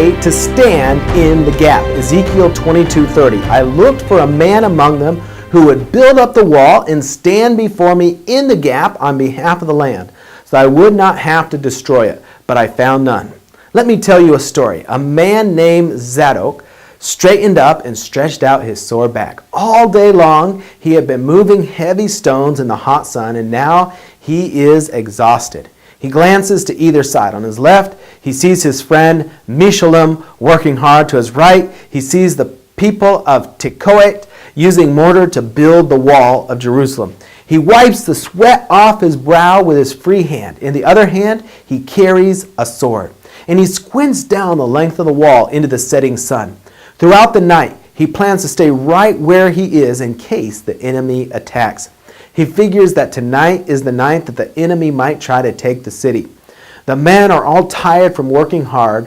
pray to stand in the gap. Ezekiel 22:30. I looked for a man among them who would build up the wall and stand before me in the gap on behalf of the land, so I would not have to destroy it, but I found none. Let me tell you a story. A man named Zadok straightened up and stretched out his sore back. All day long, he had been moving heavy stones in the hot sun, and now he is exhausted. He glances to either side. On his left, he sees his friend Meshullam working hard. To his right, he sees the people of Tekoa using mortar to build the wall of Jerusalem. He wipes the sweat off his brow with his free hand. In the other hand, he carries a sword. And he squints down the length of the wall into the setting sun. Throughout the night, he plans to stay right where he is in case the enemy attacks. He figures that tonight is the night that the enemy might try to take the city. The men are all tired from working hard,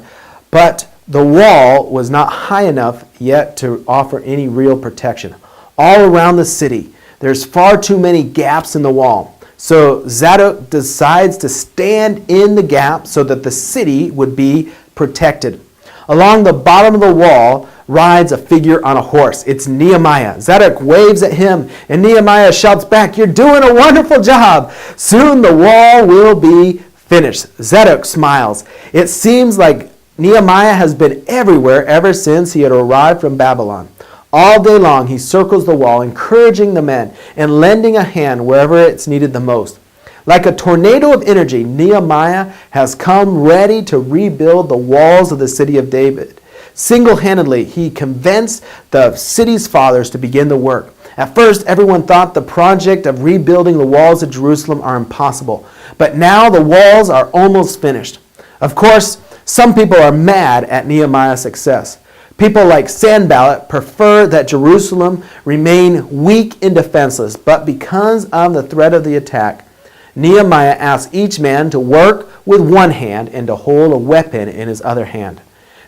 but the wall was not high enough yet to offer any real protection. All around the city, there's far too many gaps in the wall. So Zadok decides to stand in the gap so that the city would be protected. Along the bottom of the wall rides a figure on a horse. It's Nehemiah. Zadok waves at him, and Nehemiah shouts back, "You're doing a wonderful job. Soon the wall will be finished." Zadok smiles. It seems like Nehemiah has been everywhere ever since he had arrived from Babylon. All day long, he circles the wall, encouraging the men and lending a hand wherever it's needed the most. Like a tornado of energy, Nehemiah has come ready to rebuild the walls of the city of David. Single-handedly, he convinced the city's fathers to begin the work. At first, everyone thought the project of rebuilding the walls of Jerusalem are impossible. But now the walls are almost finished. Of course, some people are mad at Nehemiah's success. People like Sanballat prefer that Jerusalem remain weak and defenseless. But because of the threat of the attack, Nehemiah asks each man to work with one hand and to hold a weapon in his other hand.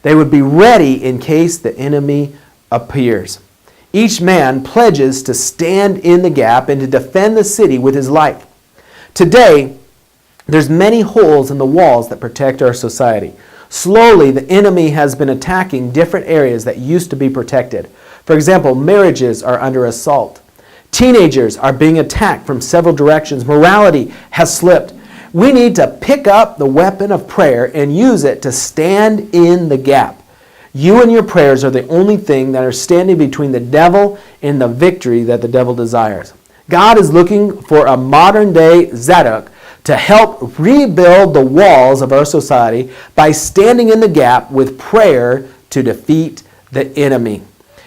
They would be ready in case the enemy appears. Each man pledges to stand in the gap and to defend the city with his life. Today, there's many holes in the walls that protect our society. Slowly, the enemy has been attacking different areas that used to be protected. For example, marriages are under assault. Teenagers are being attacked from several directions. Morality has slipped. We need to pick up the weapon of prayer and use it to stand in the gap. You and your prayers are the only thing that are standing between the devil and the victory that the devil desires. God is looking for a modern-day Zadok to help rebuild the walls of our society by standing in the gap with prayer to defeat the enemy.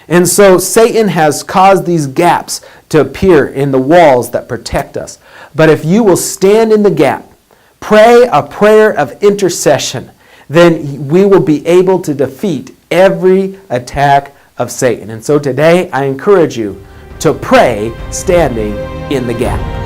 And so Satan has caused these gaps to appear in the walls that protect us. But if you will stand in the gap, pray a prayer of intercession, then we will be able to defeat every attack of Satan. And so today I encourage you to pray standing in the gap.